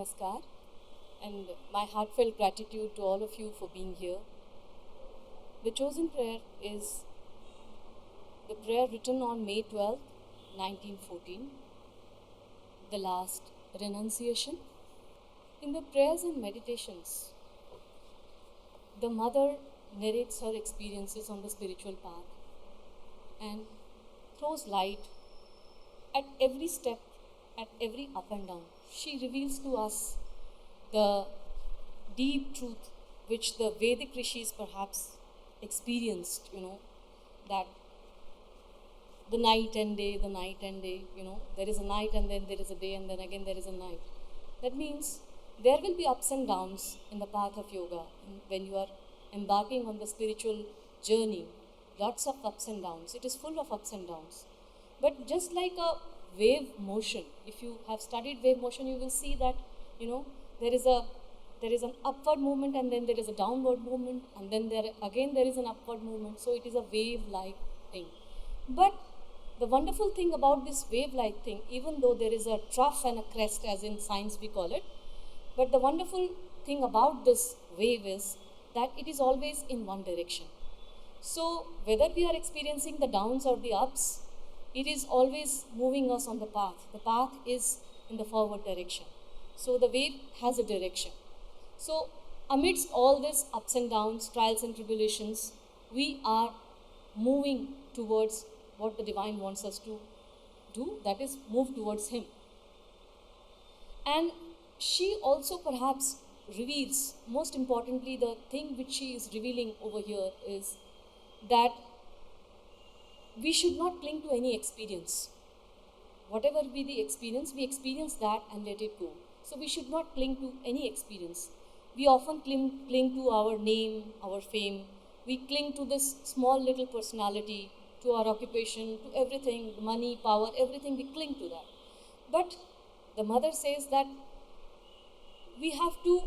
Namaskar and my heartfelt gratitude to all of you for being here. The chosen prayer is the prayer written on May 12, 1914, the last renunciation. In the prayers and meditations, the mother narrates her experiences on the spiritual path and throws light at every step, at every up and down. She reveals to us the deep truth which the Vedic rishis perhaps experienced, that the night and day, there is a night and then there is a day and then again there is a night. That means there will be ups and downs in the path of yoga. When you are embarking on the spiritual journey, lots of ups and downs. It is full of ups and downs. But just like a wave motion, if you have studied wave motion, you will see that, there is an upward movement and then there is a downward movement and then there is an upward movement. So it is a wave-like thing. But the wonderful thing about this wave-like thing, even though there is a trough and a crest, as in science we call it, but the wonderful thing about this wave is that it is always in one direction. So whether we are experiencing the downs or the ups, it is always moving us on the path. The path is in the forward direction. So the wave has a direction. So amidst all this ups and downs, trials and tribulations, we are moving towards what the divine wants us to do, that is, move towards Him. And she also perhaps reveals, most importantly, the thing which she is revealing over here is that we should not cling to any experience. Whatever be the experience, we experience that and let it go. So we should not cling to any experience. We often cling to our name, our fame. We cling to this small little personality, to our occupation, to everything, money, power, everything, we cling to that. But the mother says that we have to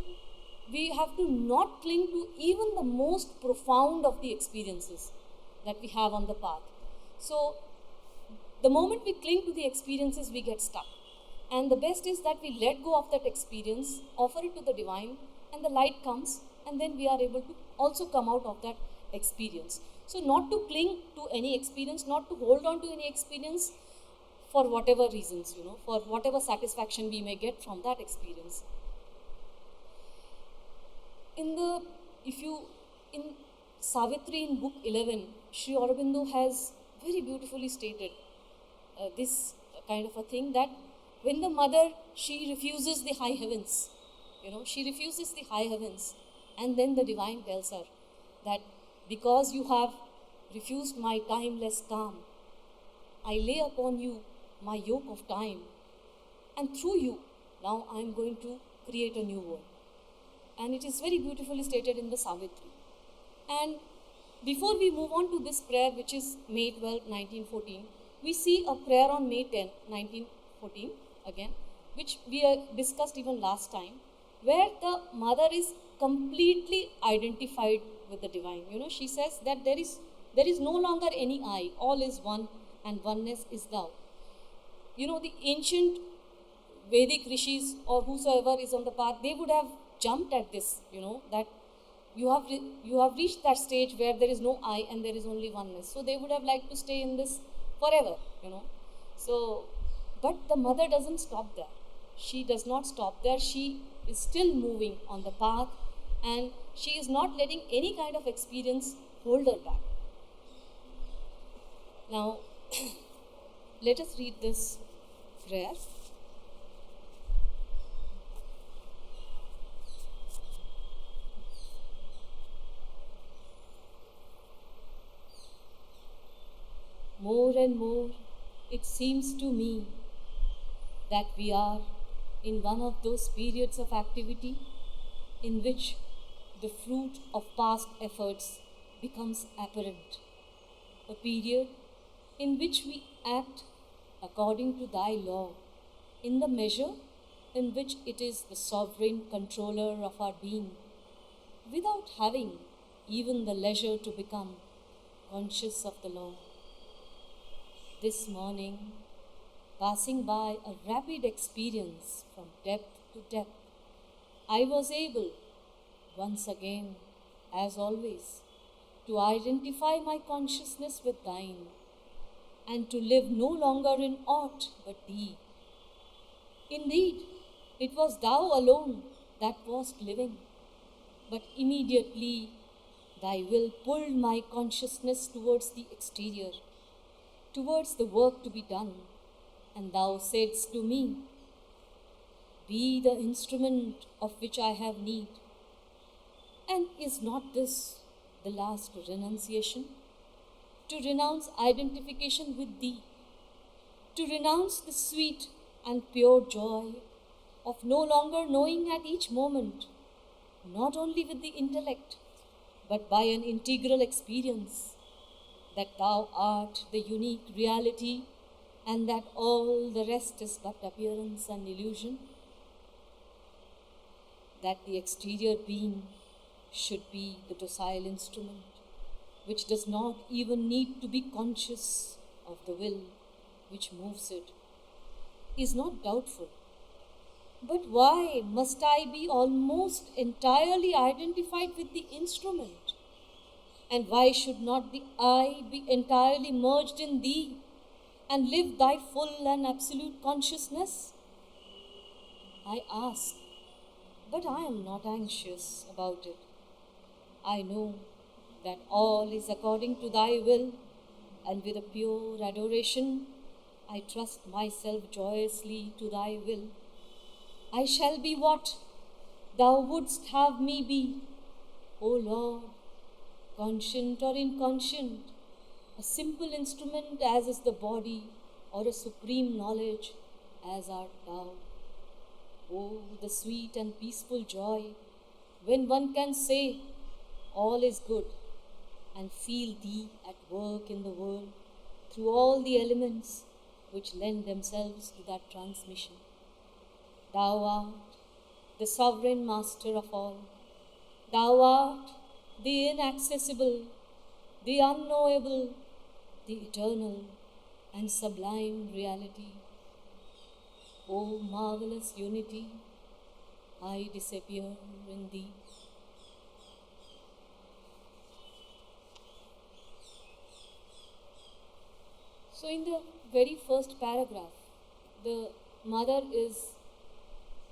not cling to even the most profound of the experiences that we have on the path. So the moment we cling to the experiences, we get stuck. And the best is that we let go of that experience, offer it to the divine, and the light comes, and then we are able to also come out of that experience. So not to cling to any experience, not to hold on to any experience for whatever reasons, for whatever satisfaction we may get from that experience. In Savitri, in book 11, Sri Aurobindo has very beautifully stated this kind of a thing, that when the mother, she refuses the high heavens, and then the divine tells her that because you have refused my timeless calm, I lay upon you my yoke of time, and through you, now I am going to create a new world. And it is very beautifully stated in the Savitri. And before we move on to this prayer, which is May 12, 1914, we see a prayer on May 10, 1914, again, which we discussed even last time, where the mother is completely identified with the divine. She says that there is no longer any I, all is one, and oneness is thou. The ancient Vedic rishis or whosoever is on the path, they would have jumped at this, that you have reached that stage where there is no I and there is only oneness. So they would have liked to stay in this forever, So, but the mother doesn't stop there. She does not stop there. She is still moving on the path, and she is not letting any kind of experience hold her back. Now, let us read this prayer. More and more, it seems to me that we are in one of those periods of activity in which the fruit of past efforts becomes apparent. A period in which we act according to thy law, in the measure in which it is the sovereign controller of our being, without having even the leisure to become conscious of the law. This morning, passing by a rapid experience from depth to depth, I was able, once again, as always, to identify my consciousness with thine, and to live no longer in aught but thee. Indeed, it was thou alone that wast living, but immediately thy will pulled my consciousness towards the exterior, towards the work to be done, and thou saidst to me, be the instrument of which I have need. And is not this the last renunciation? To renounce identification with thee, to renounce the sweet and pure joy of no longer knowing at each moment, not only with the intellect, but by an integral experience, that thou art the unique reality and that all the rest is but appearance and illusion, that the exterior being should be the docile instrument, which does not even need to be conscious of the will which moves it, is not doubtful. But why must I be almost entirely identified with the instrument? And why should not the I be entirely merged in thee and live thy full and absolute consciousness? I ask, but I am not anxious about it. I know that all is according to thy will, and with a pure adoration, I trust myself joyously to thy will. I shall be what thou wouldst have me be, O Lord, conscient or inconscient, a simple instrument as is the body, or a supreme knowledge as art thou. Oh, the sweet and peaceful joy when one can say, all is good, and feel thee at work in the world through all the elements which lend themselves to that transmission. Thou art the sovereign master of all. Thou art the inaccessible, the unknowable, the eternal and sublime reality. O marvelous unity, I disappear in thee. So in the very first paragraph, the mother is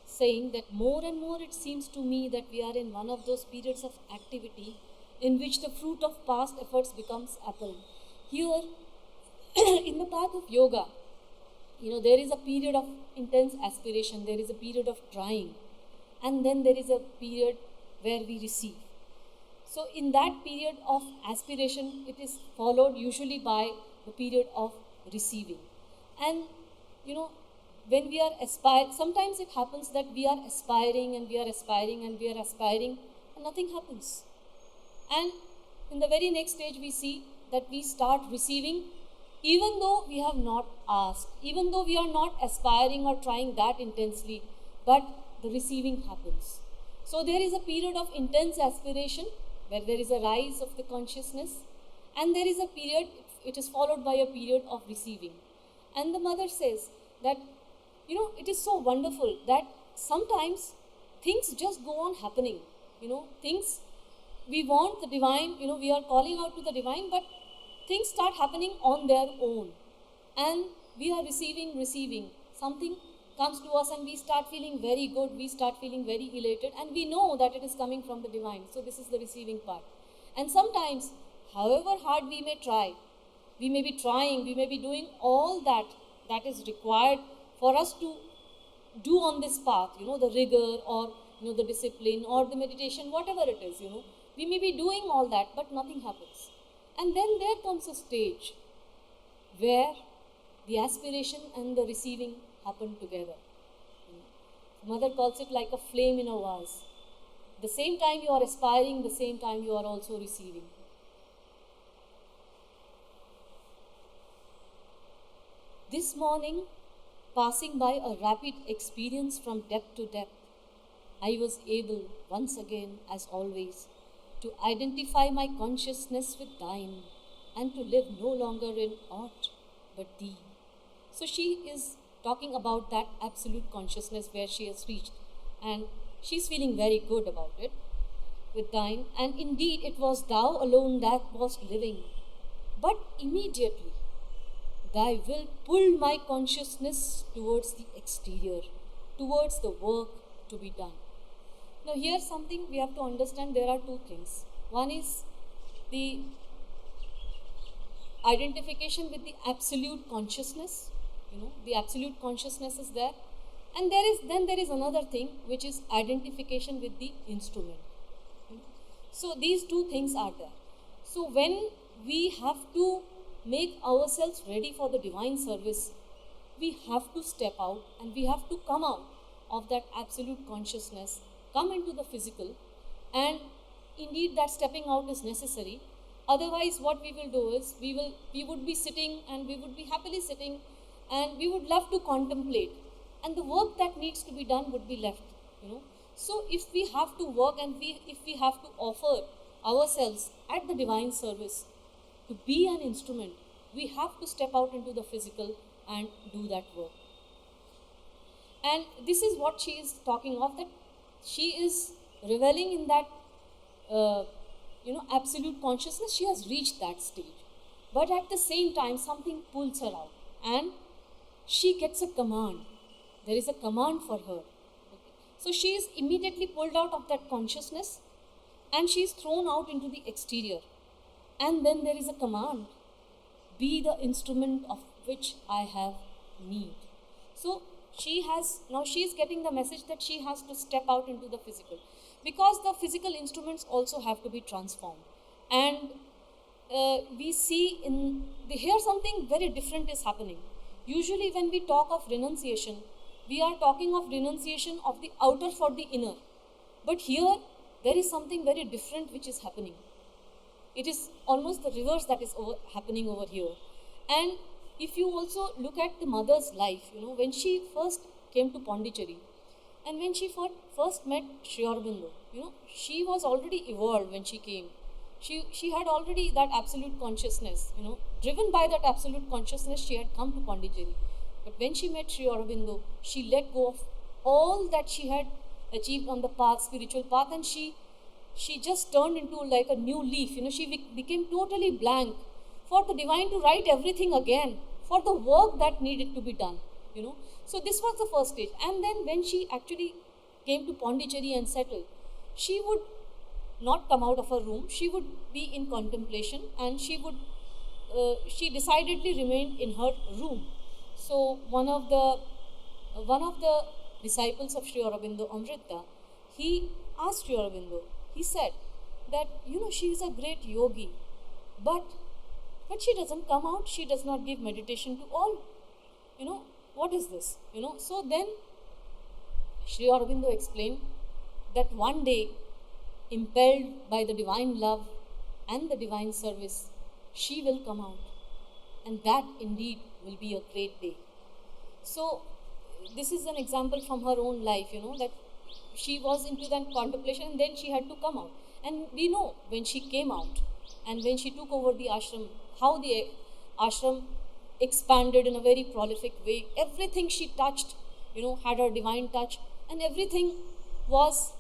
saying that more and more it seems to me that we are in one of those periods of activity in which the fruit of past efforts becomes apparent. Here, in the path of yoga, there is a period of intense aspiration, there is a period of trying, and then there is a period where we receive. So in that period of aspiration, it is followed usually by the period of receiving. And when we are sometimes it happens that we are aspiring and we are aspiring and we are aspiring and nothing happens. And in the very next stage we see that we start receiving even though we have not asked, even though we are not aspiring or trying that intensely, but the receiving happens. So there is a period of intense aspiration where there is a rise of the consciousness, and there is a period, it is followed by a period of receiving. And the mother says that, it is so wonderful that sometimes things just go on happening. Things, we want the divine, we are calling out to the divine, but things start happening on their own. And we are receiving. Something comes to us and we start feeling very good, we start feeling very elated, and we know that it is coming from the divine. So this is the receiving part. And sometimes, however hard we may try, we may be trying, we may be doing all that is required for us to do on this path, the rigor or the discipline or the meditation, whatever it is, we may be doing all that, but nothing happens. And then there comes a stage where the aspiration and the receiving happen together. Mother calls it like a flame in a vase. The same time you are aspiring, the same time you are also receiving. This morning, passing by a rapid experience from depth to depth, I was able, once again, as always, to identify my consciousness with thine and to live no longer in aught but thee. So she is talking about that absolute consciousness where she has reached, and She's feeling very good about it with dying. And indeed, it was thou alone that was living. But immediately, thy will pulled my consciousness towards the exterior, towards the work to be done. Now, here's something we have to understand. There are two things. One is the identification with the absolute consciousness. The absolute consciousness is there. And there is another thing, which is identification with the instrument. So these two things are there. So when we have to make ourselves ready for the divine service, we have to step out and we have to come out of that absolute consciousness, come into the physical, and indeed that stepping out is necessary. Otherwise, what we will do is we would be sitting, and we would be happily sitting, and we would love to contemplate, and the work that needs to be done would be left. So if we have to work, and if we have to offer ourselves at the divine service to be an instrument, we have to step out into the physical and do that work. And this is what she is talking of, that she is reveling in that absolute consciousness. She has reached that stage, but at the same time something pulls her out, and she gets a command. There is a command for her. So she is immediately pulled out of that consciousness, and she is thrown out into the exterior. And then there is a command: be the instrument of which I have need. So she is getting the message that she has to step out into the physical, because the physical instruments also have to be transformed. And we see here something very different is happening. Usually when we talk of renunciation, we are talking of renunciation of the outer for the inner. But here, there is something very different which is happening. It is almost the reverse that is happening over here. And if you also look at the mother's life, when she first came to Pondicherry, and when she first met Sri Aurobindo, she was already evolved when she came. She had already that absolute consciousness, driven by that absolute consciousness, she had come to Pondicherry. But when she met Sri Aurobindo, she let go of all that she had achieved on the path, spiritual path, and she just turned into like a new leaf. She became totally blank for the divine to write everything again, for the work that needed to be done. So this was the first stage. And then when she actually came to Pondicherry and settled, she would not come out of her room. She would be in contemplation, and she decidedly remained in her room. So one of the disciples of Sri Aurobindo, Amrita, he asked Sri Aurobindo, he said that, she is a great yogi, but she doesn't come out, she does not give meditation to all. What is this? So then Sri Aurobindo explained that one day, impelled by the divine love and the divine service, she will come out. And that indeed will be a great day. So this is an example from her own life, that she was into that contemplation, and then she had to come out. And we know when she came out and when she took over the ashram, how the ashram expanded in a very prolific way. Everything she touched, had her divine touch, and everything was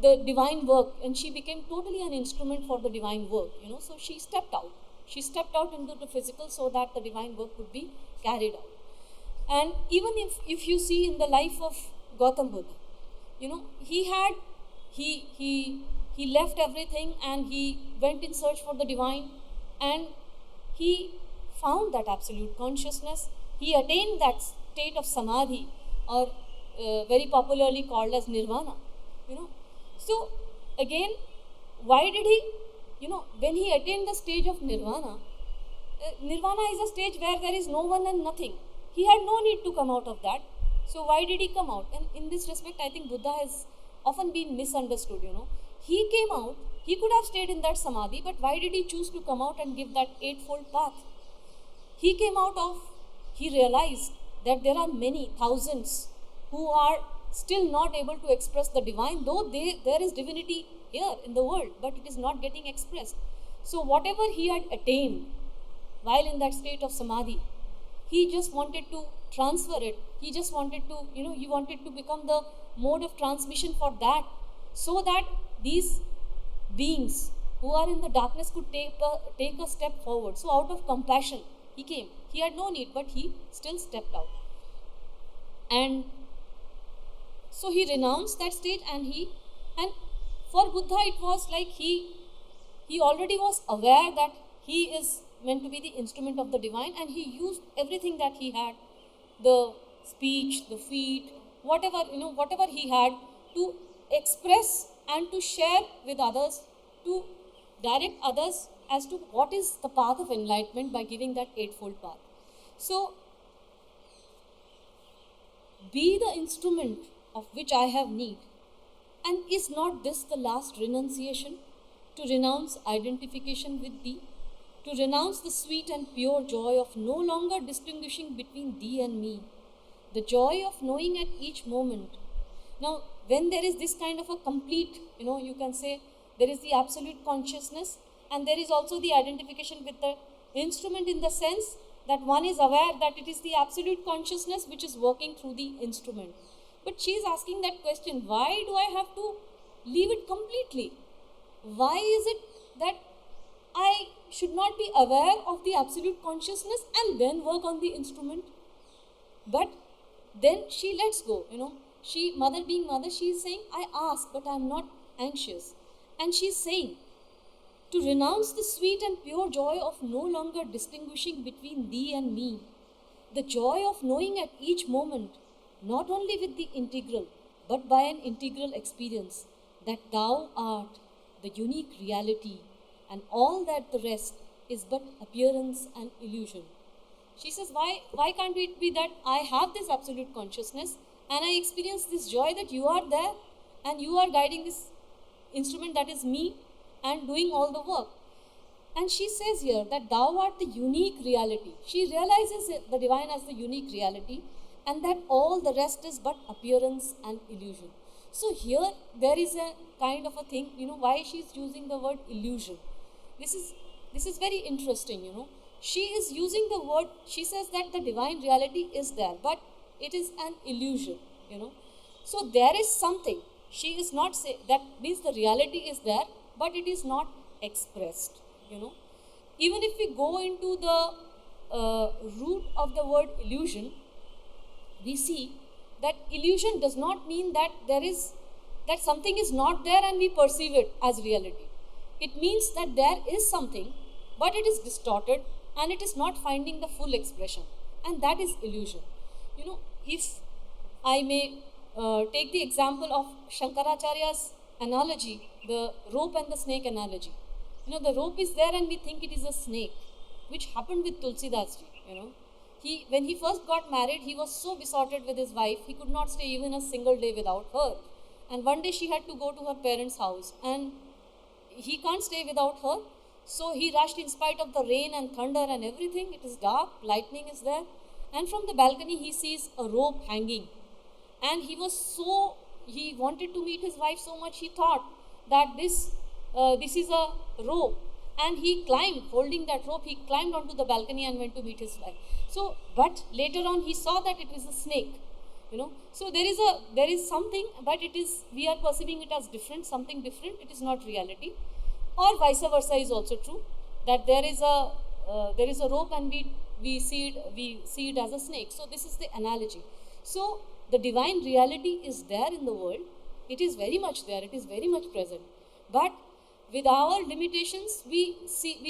the divine work, and she became totally an instrument for the divine work. So she stepped out. She stepped out into the physical so that the divine work could be carried out. And even if you see in the life of Gautam Buddha, he left everything and he went in search for the divine, and he found that absolute consciousness. He attained that state of samadhi, or very popularly called as nirvana. So again, why did he? When he attained the stage of nirvana, nirvana is a stage where there is no one and nothing. He had no need to come out of that. So why did he come out? And in this respect, I think Buddha has often been misunderstood. He came out, he could have stayed in that samadhi, but why did he choose to come out and give that eightfold path? He came out he realized that there are many thousands who are still not able to express the divine, though there is divinity here in the world, but it is not getting expressed. So whatever he had attained while in that state of samadhi, he just wanted to transfer it. He just wanted to, he wanted to become the mode of transmission for that, so that these beings who are in the darkness could take a step forward. So out of compassion, he came. He had no need, but he still stepped out. And so he renounced that state, and for Buddha it was like he already was aware that he is meant to be the instrument of the divine, and he used everything that he had, the speech, the feet, whatever he had, to express and to share with others, to direct others as to what is the path of enlightenment by giving that eightfold path. So, be the instrument of which I have need. And is not this the last renunciation? To renounce identification with thee, to renounce the sweet and pure joy of no longer distinguishing between thee and me, the joy of knowing at each moment. Now, when there is this kind of a complete, you can say there is the absolute consciousness, and there is also the identification with the instrument, in the sense that one is aware that it is the absolute consciousness which is working through the instrument. But she is asking that question, why do I have to leave it completely? Why is it that I should not be aware of the absolute consciousness and then work on the instrument? But then she lets go, She, mother being mother, she is saying, I ask, but I am not anxious. And she is saying, to renounce the sweet and pure joy of no longer distinguishing between thee and me, the joy of knowing at each moment, not only with the integral, but by an integral experience, that thou art the unique reality, and all that the rest is but appearance and illusion. She says, why can't it be that I have this absolute consciousness and I experience this joy that you are there and you are guiding this instrument that is me and doing all the work? And she says here that thou art the unique reality. She realizes the divine as the unique reality, and that all the rest is but appearance and illusion. So here there is a kind of a thing, why she is using the word illusion. This is very interesting, She is using the word, she says that the divine reality is there, but it is an illusion, So there is something. She is not saying, that means the reality is there, but it is not expressed, Even if we go into the root of the word illusion, we see that illusion does not mean that that something is not there and we perceive it as reality. It means that there is something, but it is distorted and it is not finding the full expression, and that is illusion. If I may take the example of Shankaracharya's analogy, the rope and the snake analogy. The rope is there and we think it is a snake, which happened with Tulsidas ji, When he first got married, he was so besotted with his wife, he could not stay even a single day without her. And one day she had to go to her parents' house, and he can't stay without her. So he rushed in spite of the rain and thunder and everything. It is dark, lightning is there. And from the balcony he sees a rope hanging. And he wanted to meet his wife so much, he thought that this is a rope. And he climbed, holding that rope, he climbed onto the balcony and went to meet his wife. So, but later on he saw that it was a snake, So there is something, but we are perceiving it as different, something different, it is not reality. Or vice versa is also true, that there is a rope and we see it as a snake. So this is the analogy. So the divine reality is there in the world, it is very much there, it is very much present. But with our limitations, we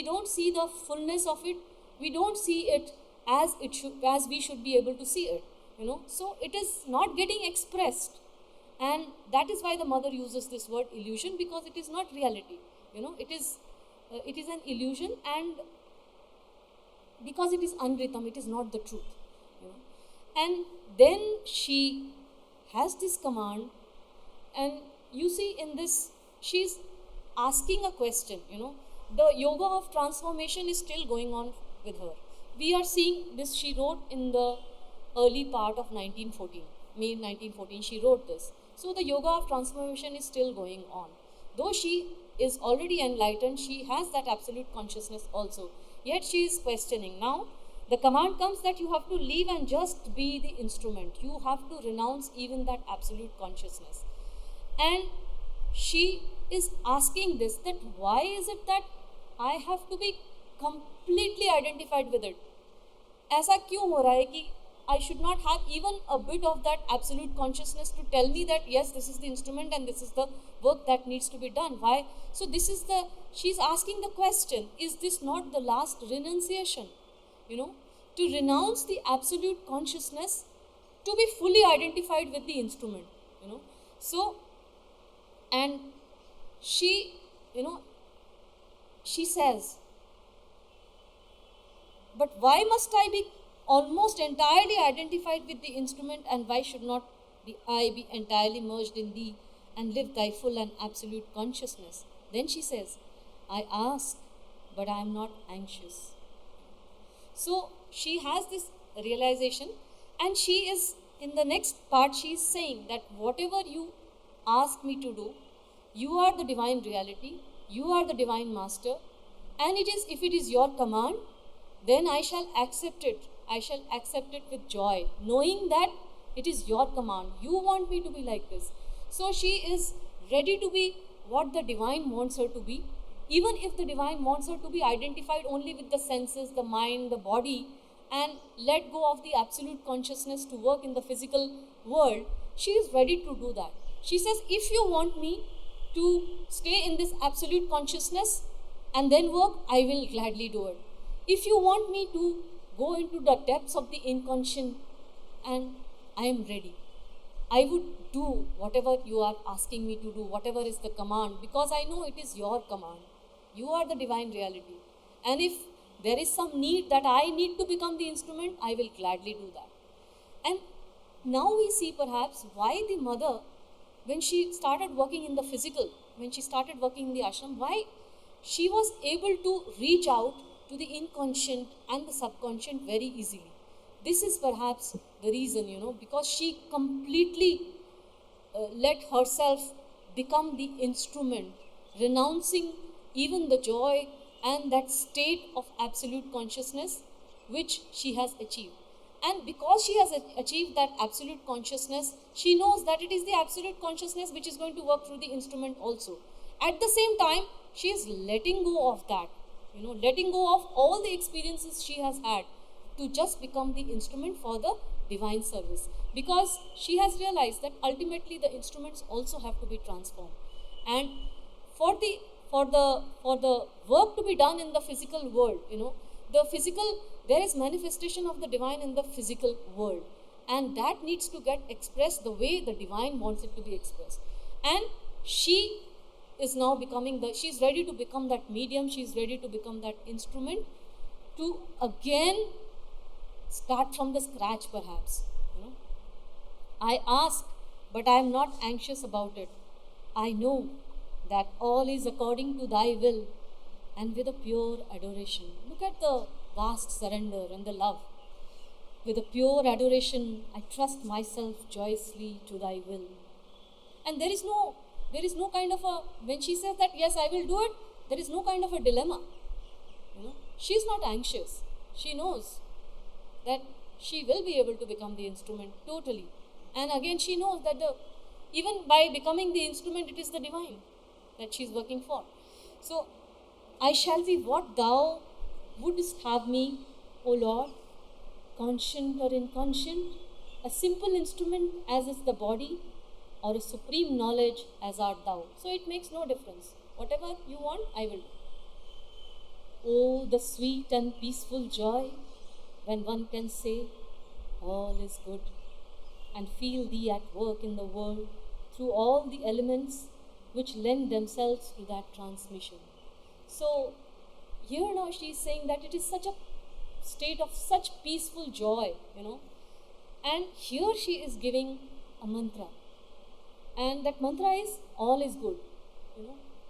don't see the fullness of it, we don't see it as we should be able to see it, So it is not getting expressed, and that is why the mother uses this word illusion, because it is not reality, It is an illusion, and because it is anritam, it is not the truth, And then she has this command, and you see in this, she's asking a question, The yoga of transformation is still going on with her. We are seeing this, she wrote in the early part of 1914, May 1914, she wrote this. So the yoga of transformation is still going on. Though she is already enlightened, she has that absolute consciousness also. Yet she is questioning. Now, The command comes that you have to leave and just be the instrument. You have to renounce even that absolute consciousness. And she is asking this, that why is it that I have to be completely identified with it? ऐसा क्यों हो रहा है कि I should not have even a bit of that absolute consciousness to tell me that yes, this is the instrument and this is the work that needs to be done. Why? So this is she's asking the question, is this not the last renunciation? To renounce the absolute consciousness, to be fully identified with the instrument, So, and she, she says, but why must I be almost entirely identified with the instrument, and why should not I be entirely merged in thee and live thy full and absolute consciousness? Then she says, I ask, but I am not anxious. So she has this realization, and she is, in the next part, she is saying that whatever you ask me to do, you are the divine reality, you are the divine master, and if it is your command, then I shall accept it. I shall accept it with joy, knowing that it is your command. You want me to be like this. So she is ready to be what the divine wants her to be, even if the divine wants her to be identified only with the senses, the mind, the body, and let go of the absolute consciousness to work in the physical world. She is ready to do that. She says, if you want me to stay in this absolute consciousness and then work, I will gladly do it. If you want me to go into the depths of the inconscient, and I am ready. I would do whatever you are asking me to do, whatever is the command, because I know it is your command. You are the divine reality. And if there is some need that I need to become the instrument, I will gladly do that. And now we see perhaps why the mother, when she started working in the physical, when she started working in the ashram, why she was able to reach out to the inconscient and the subconscious very easily. This is perhaps the reason, because she completely let herself become the instrument, renouncing even the joy and that state of absolute consciousness which she has achieved. And because she has achieved that absolute consciousness, she knows that it is the absolute consciousness which is going to work through the instrument also. At the same time, she is letting go of that, letting go of all the experiences she has had to just become the instrument for the divine service. Because she has realized that ultimately the instruments also have to be transformed. And for the work to be done in the physical world, there is manifestation of the divine in the physical world, and that needs to get expressed the way the divine wants it to be expressed. And she is now she's ready to become that medium, she's ready to become that instrument to again start from the scratch perhaps. I ask, but I am not anxious about it. I know that all is according to thy will, and with a pure adoration. Look at the vast surrender and the love. With a pure adoration, I trust myself joyously to thy will. And there is no kind of when she says that yes, I will do it, there is no kind of a dilemma. She's not anxious. She knows that she will be able to become the instrument totally. And again, she knows that even by becoming the instrument, it is the divine that she's working for. So, I shall be what thou wouldst have me, O Lord, conscient or inconscient, a simple instrument as is the body, or a supreme knowledge as art thou. So it makes no difference. Whatever you want, I will do. Oh, the sweet and peaceful joy when one can say, all is good, and feel thee at work in the world through all the elements which lend themselves to that transmission. So here now she is saying that it is such a state of such peaceful joy, and here she is giving a mantra. And that mantra is, all is good.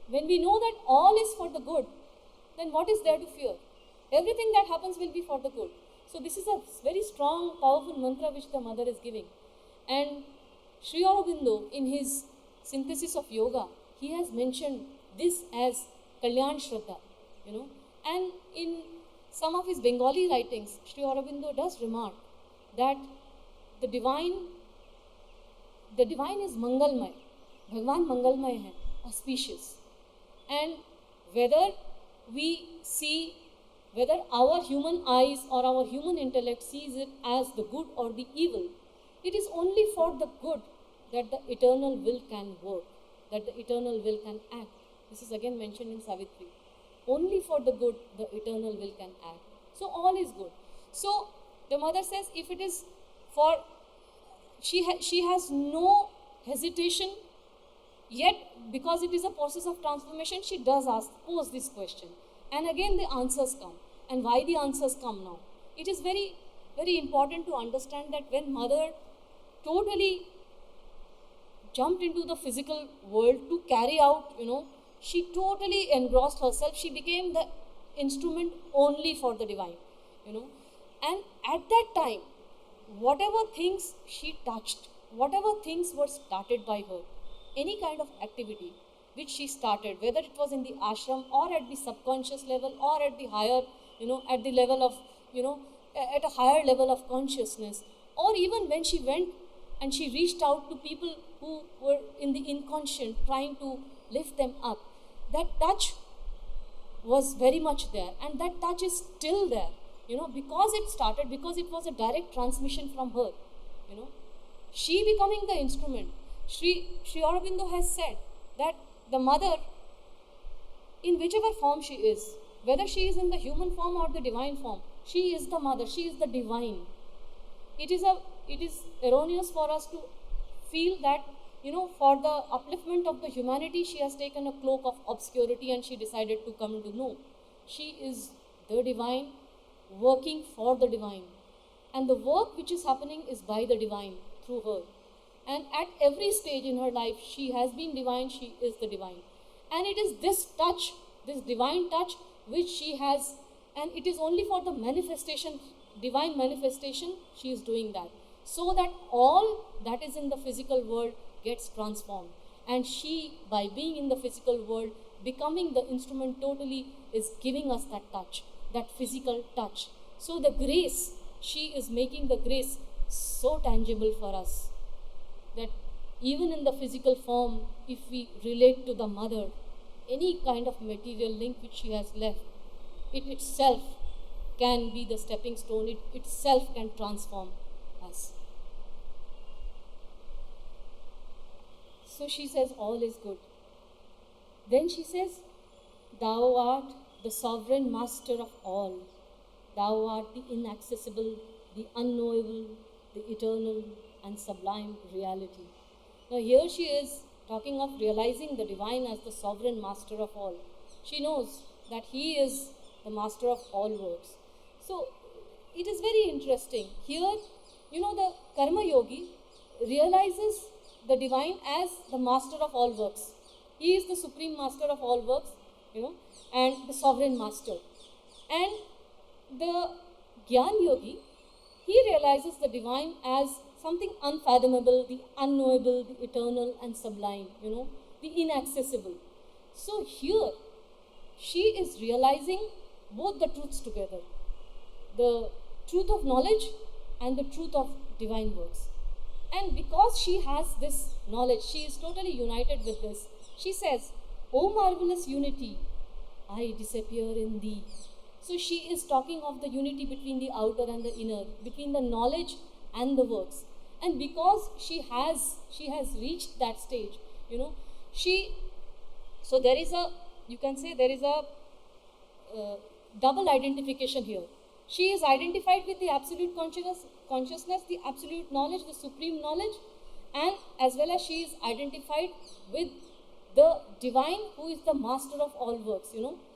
When we know that all is for the good, then what is there to fear? Everything that happens will be for the good. So this is a very strong, powerful mantra which the mother is giving. And Sri Aurobindo, in his synthesis of yoga, he has mentioned this as Kalyan Shraddha, And in some of his Bengali writings, Sri Aurobindo does remark that the divine is Mangalmay. Bhagwan Mangalmay hai, auspicious. And whether we see, whether our human eyes or our human intellect sees it as the good or the evil, it is only for the good that the eternal will can work, that the eternal will can act. This is again mentioned in Savitri. Only for the good the eternal will can act. So all is good. So the mother says, if it is for, she has no hesitation, yet because it is a process of transformation, she does pose this question. And again the answers come. And why the answers come now? It is very, very important to understand that when mother totally jumped into the physical world to carry out, she totally engrossed herself. She became the instrument only for the divine, And at that time, whatever things she touched, whatever things were started by her, any kind of activity which she started, whether it was in the ashram or at the subconscious level or at the higher, at the level of, at a higher level of consciousness, or even when she went and she reached out to people who were in the inconscient, trying to lift them up, that touch was very much there, and that touch is still there, because it started, because it was a direct transmission from her, she becoming the instrument. Sri Aurobindo has said that the mother, in whichever form she is, whether she is in the human form or the divine form, she is the mother, she is the divine. It is erroneous for us to feel that, for the upliftment of the humanity, she has taken a cloak of obscurity and she decided to come to know. She is the divine, working for the divine. And the work which is happening is by the divine, through her. And at every stage in her life, she has been divine, she is the divine. And it is this touch, this divine touch, which she has, and it is only for the manifestation, divine manifestation, she is doing that. So that all that is in the physical world gets transformed. And she, by being in the physical world, becoming the instrument totally, is giving us that touch, that physical touch. So the grace, she is making the grace so tangible for us, that even in the physical form, if we relate to the mother, any kind of material link which she has left, it itself can be the stepping stone, it itself can transform us. So she says, all is good. Then she says, thou art the sovereign master of all. Thou art the inaccessible, the unknowable, the eternal and sublime reality. Now here she is talking of realizing the divine as the sovereign master of all. She knows that he is the master of all works. So it is very interesting. Here, the Karma Yogi realizes the divine as the master of all works. He is the supreme master of all works, and the sovereign master. And the Gyan Yogi, he realizes the divine as something unfathomable, the unknowable, the eternal and sublime, the inaccessible. So here, she is realizing both the truths together, the truth of knowledge and the truth of divine works. And because she has this knowledge, she is totally united with this. She says, O marvelous unity, I disappear in thee. So she is talking of the unity between the outer and the inner, between the knowledge and the works. And because she has reached that stage, so there is a, you can say there is a double identification here. She is identified with the absolute consciousness, the absolute knowledge, the supreme knowledge, and as well as she is identified with the divine who is the master of all works,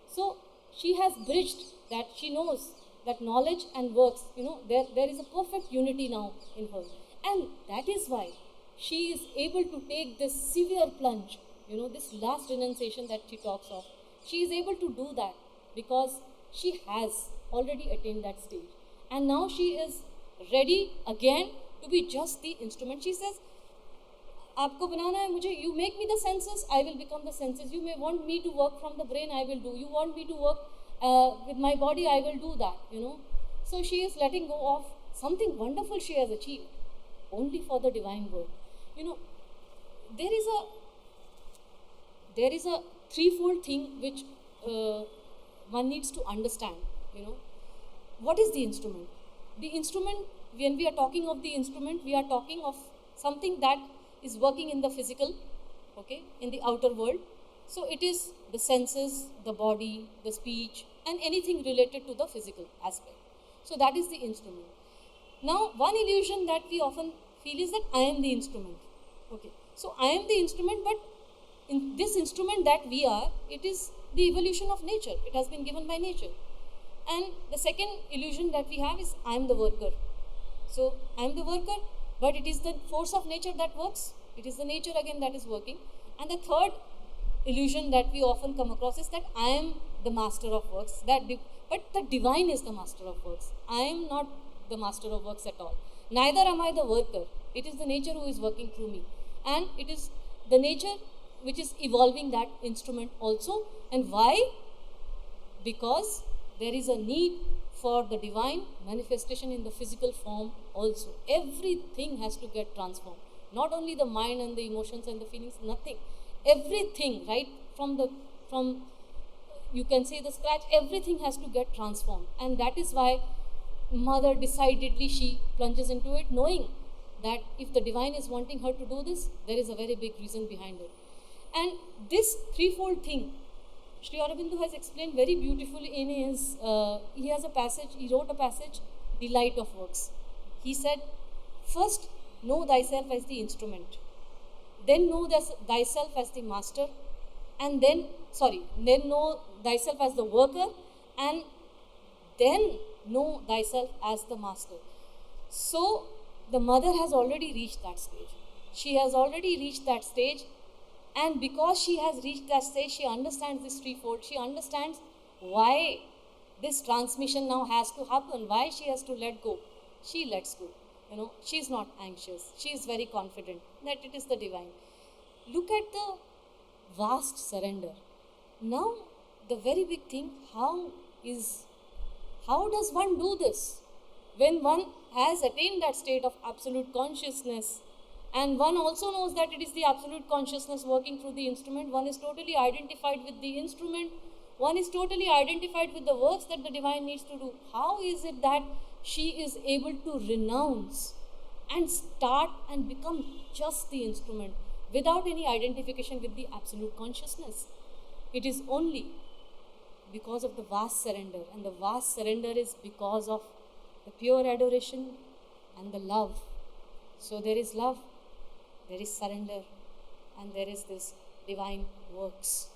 So she has bridged that. She knows that knowledge and works, there is a perfect unity now in her. And that is why she is able to take this severe plunge, this last renunciation that she talks of. She is able to do that because she has already attained that stage. And now she is ready again to be just the instrument. She says, आपको बनाना है मुझे, you make me the senses, I will become the senses. You may want me to work from the brain, I will do. You want me to work With my body, I will do that, So she is letting go of something wonderful she has achieved only for the divine work. You know, there is a there is a threefold thing which one needs to understand. What is the instrument? The instrument, when we are talking of the instrument, we are talking of something that is working in the physical, okay, in the outer world. So it is the senses, the body, the speech, and anything related to the physical aspect. So that is the instrument. Now, one illusion that we often feel is that I am the instrument. Okay, so I am the instrument, but in this instrument that we are, it is the evolution of nature. It has been given by nature. And the second illusion that we have is I am the worker. So I am the worker, but it is the force of nature that works. It is the nature again that is working. And the third illusion that we often come across is that I am the master of works. But the divine is the master of works. I am not the master of works at all. Neither am I the worker. It is the nature who is working through me. And it is the nature which is evolving that instrument also. And why? Because there is a need for the divine manifestation in the physical form also. Everything has to get transformed. Not only the mind and the emotions and the feelings, nothing. Everything, right from you can say the scratch, everything has to get transformed. And that is why mother decidedly she plunges into it, knowing that if the divine is wanting her to do this, there is a very big reason behind it. And this threefold thing, Sri Aurobindo has explained very beautifully in his, he wrote a passage, Delight of Works. He said, first, know thyself as the instrument. Then know thyself as the master. And then know thyself as the worker. And then know thyself as the master. So, the mother has already reached that stage. She has already reached that stage. And because she has reached that stage, she understands this threefold. She understands why this transmission now has to happen, why she has to let go. She lets go. She is not anxious. She is very confident that it is the divine. Look at the vast surrender. Now, the very big thing, how does one do this? When one has attained that state of absolute consciousness, and one also knows that it is the absolute consciousness working through the instrument, one is totally identified with the instrument, one is totally identified with the works that the divine needs to do. How is it that she is able to renounce and start and become just the instrument without any identification with the absolute consciousness? It is only because of the vast surrender, and the vast surrender is because of the pure adoration and the love. So there is love, there is surrender, and there is this divine works.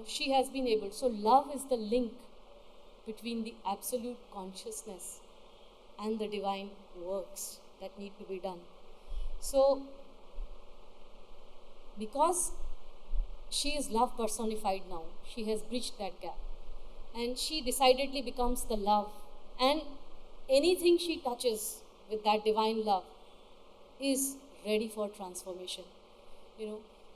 She has been able. So love is the link between the absolute consciousness and the divine works that need to be done. So, because she is love personified now, she has bridged that gap. And she decidedly becomes the love. And anything she touches with that divine love is ready for transformation.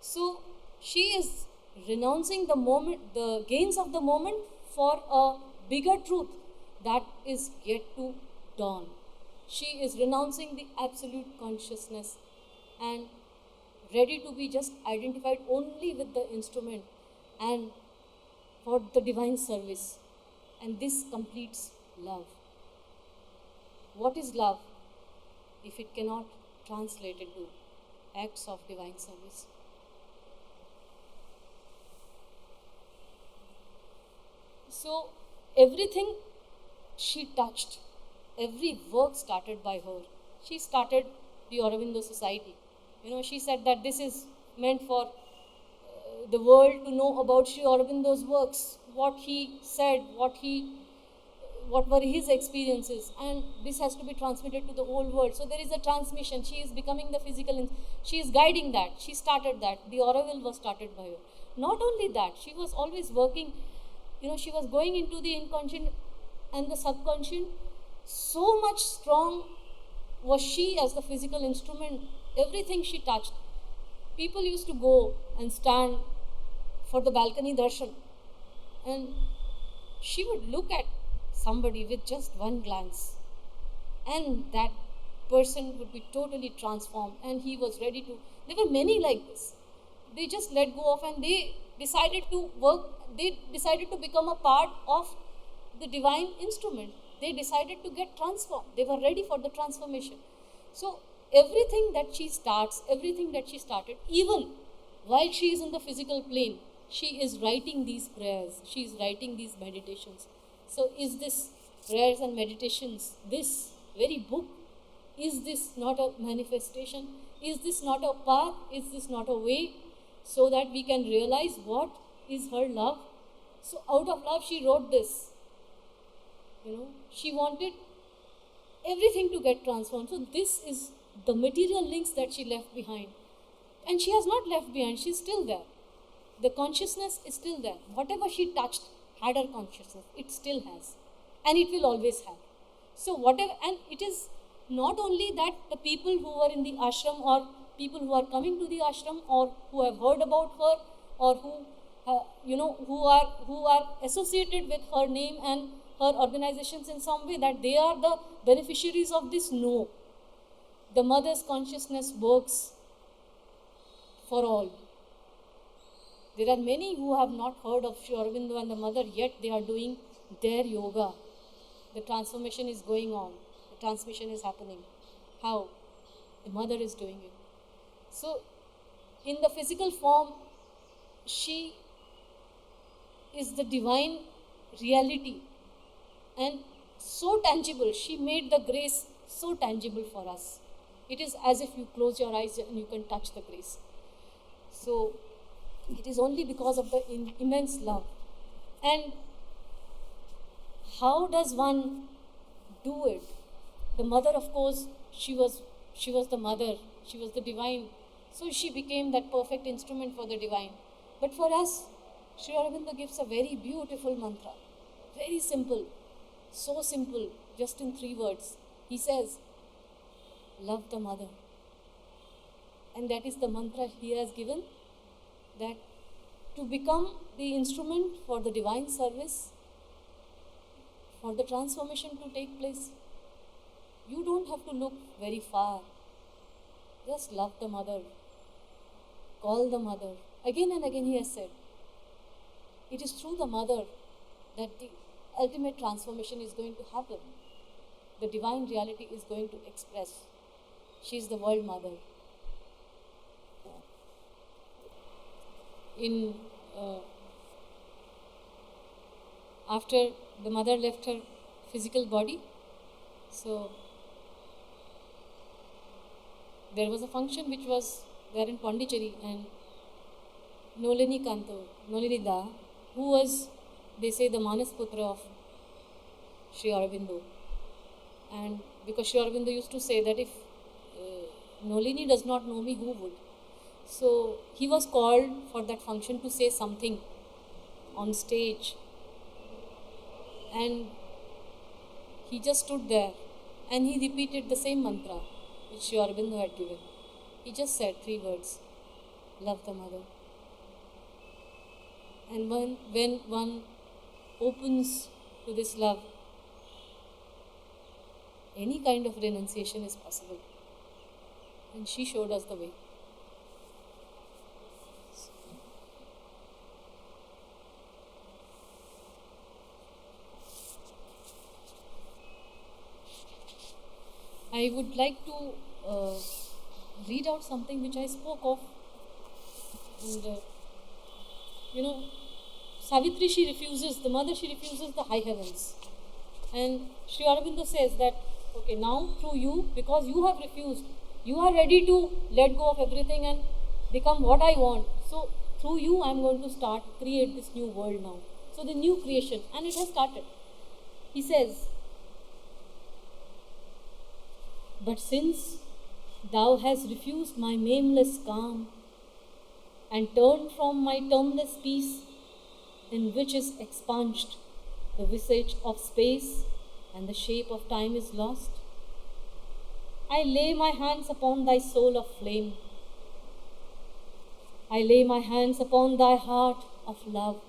So she is renouncing the gains of the moment for a bigger truth that is yet to dawn. She is renouncing the absolute consciousness and ready to be just identified only with the instrument and for the divine service. And this completes love. What is love if it cannot translate into acts of divine service? So, everything she touched, every work started by her. She started the Aurobindo Society. She said that this is meant for the world to know about Sri Aurobindo's works, what he said, what were his experiences, and this has to be transmitted to the whole world. So there is a transmission. She is becoming the physical, she is guiding that. She started that. The Auroville was started by her. Not only that, she was always working, she was going into the inconscient and the subconscious. So much strong was she as the physical instrument. Everything she touched. People used to go and stand for the balcony darshan. And she would look at somebody with just one glance, and that person would be totally transformed, and he was ready to. There were many like this. They just let go of, and they decided to work, they decided to become a part of the divine instrument. They decided to get transformed. They were ready for the transformation. So everything that she starts, everything that she started, even while she is in the physical plane, she is writing these prayers, she is writing these meditations. So is this prayers and meditations, this very book, is this not a manifestation? Is this not a path? Is this not a way so that we can realize what is her love? So out of love she wrote this. She wanted everything to get transformed. So this is the material links that she left behind. And she has not left behind, she's still there. The consciousness is still there. Whatever she touched had her consciousness. It still has. And it will always have. So whatever, and it is not only that the people who are in the ashram, or people who are coming to the ashram, or who have heard about her, or who are associated with her name and her organizations in some way, that they are the beneficiaries of this. No. The mother's consciousness works for all. There are many who have not heard of Sri Aurobindo and the mother, yet they are doing their yoga. The transformation is going on. The transmission is happening. How? The mother is doing it. So, in the physical form, she is the divine reality, and so tangible. She made the grace so tangible for us. It is as if you close your eyes and you can touch the grace. So, it is only because of the immense love. And how does one do it? The mother, of course, she was the mother, she was the divine. So she became that perfect instrument for the divine. But for us, Sri Aurobindo gives a very beautiful mantra. Very simple. So simple, just in 3 words. He says, love the mother. And that is the mantra he has given, that to become the instrument for the divine service, for the transformation to take place, you don't have to look very far. Just love the mother. Call the mother. Again and again he has said, it is through the mother that the ultimate transformation is going to happen. The divine reality is going to express. She is the world mother. After the mother left her physical body, so there was a function which was there in Pondicherry, and Nolini Da, who was, they say, the Manas Putra of Sri Aurobindo. And because Sri Aurobindo used to say that if Nolini does not know me, who would? So he was called for that function to say something on stage. And he just stood there and he repeated the same mantra which Sri Aurobindo had given. He just said 3 words, love the mother. And when one opens to this love, any kind of renunciation is possible. And she showed us the way. I would like to read out something which I spoke of. And, Savitri, she refuses, the mother, she refuses the high heavens. And Sri Aurobindo says that, okay, now through you, because you have refused, you are ready to let go of everything and become what I want. So through you, I am going to create this new world now. So the new creation, and it has started. He says, but since thou hast refused my nameless calm and turned from my termless peace, in which is expunged the visage of space and the shape of time is lost, I lay my hands upon thy soul of flame. I lay my hands upon thy heart of love.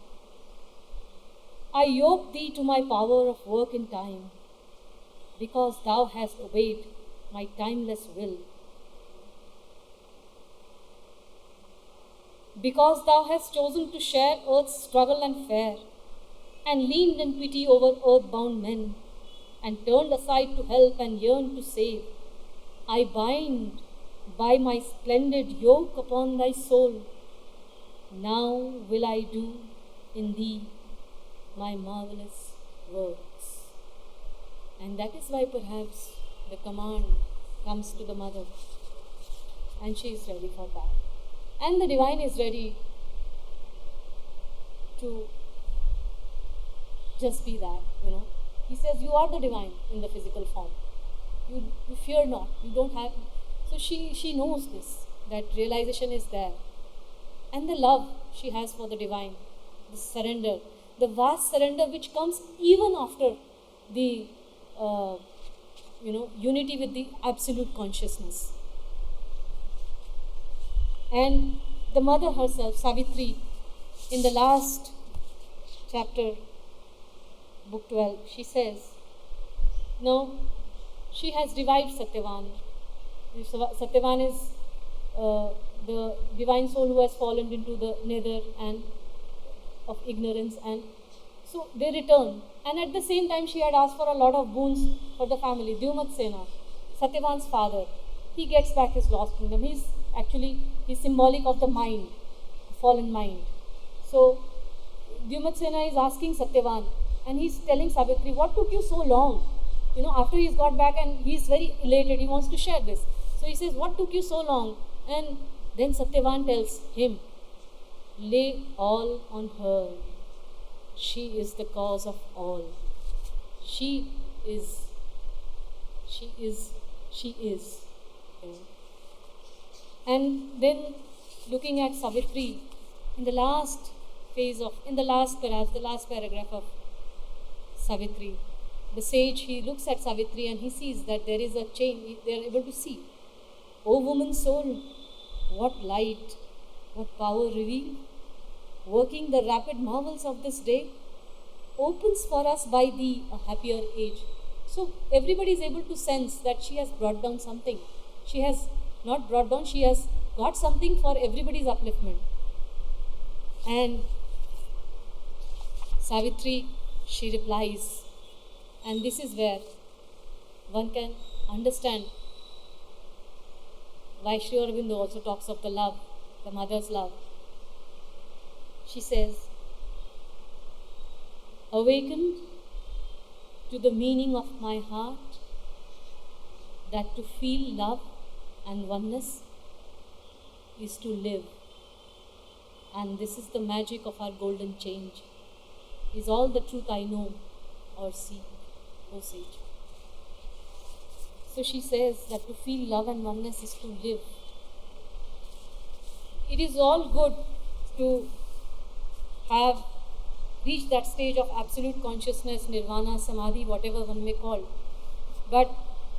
I yoke thee to my power of work in time, because thou hast obeyed my timeless will. Because thou hast chosen to share earth's struggle and fare, and leaned in pity over earth-bound men, and turned aside to help and yearned to save, I bind by my splendid yoke upon thy soul. Now will I do in thee my marvelous works. And that is why perhaps the command comes to the mother, and she is ready for that. And the divine is ready to just be that, He says, you are the divine in the physical form. You fear not. You don't have. So she knows this, that realization is there. And the love she has for the divine, the surrender, the vast surrender which comes even after the, unity with the absolute consciousness. And the mother herself, Savitri, in the last chapter, book 12, she says, no, she has revived Satyavan. Satyavan is the divine soul who has fallen into the nether and of ignorance, and so they return. And at the same time, she had asked for a lot of boons for the family. Dyumatsena, Satyavan's father, he gets back his lost kingdom. He's symbolic of the mind, fallen mind. So Dyumatsena is asking Satyavan, and he's telling Savitri, what took you so long? After he's got back, and he's very elated, he wants to share this. So he says, what took you so long? And then Satyavan tells him, lay all on her. She is the cause of all. She is. And then looking at Savitri, in the last paragraph of Savitri, the sage, he looks at Savitri and he sees that there is a chain. They are able to see. O woman soul, what light, what power revealed, working the rapid marvels of this day, opens for us by thee a happier age. So everybody is able to sense that she has brought down something. She has not brought down, she has got something for everybody's upliftment. And Savitri, she replies, and this is where one can understand why Sri Aurobindo also talks of the love, the mother's love. She says, awakened to the meaning of my heart, that to feel love and oneness is to live. And this is the magic of our golden change, is all the truth I know or see, O sage. So she says that to feel love and oneness is to live. It is all good to have reached that stage of absolute consciousness, nirvana, samadhi, whatever one may call. But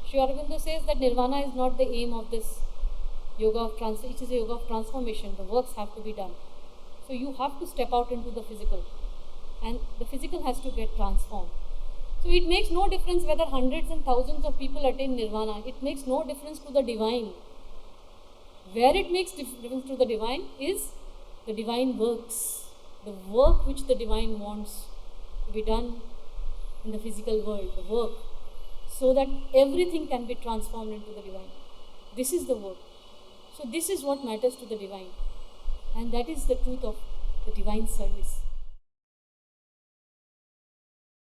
Sri Aurobindo says that nirvana is not the aim of this yoga of it is a yoga of transformation. The works have to be done. So you have to step out into the physical, and the physical has to get transformed. So it makes no difference whether hundreds and thousands of people attain nirvana. It makes no difference to the divine. Where it makes difference to the divine is the divine works, the work which the divine wants to be done in the physical world, the work, so that everything can be transformed into the divine. This is the work. So this is what matters to the divine, and that is the truth of the divine service.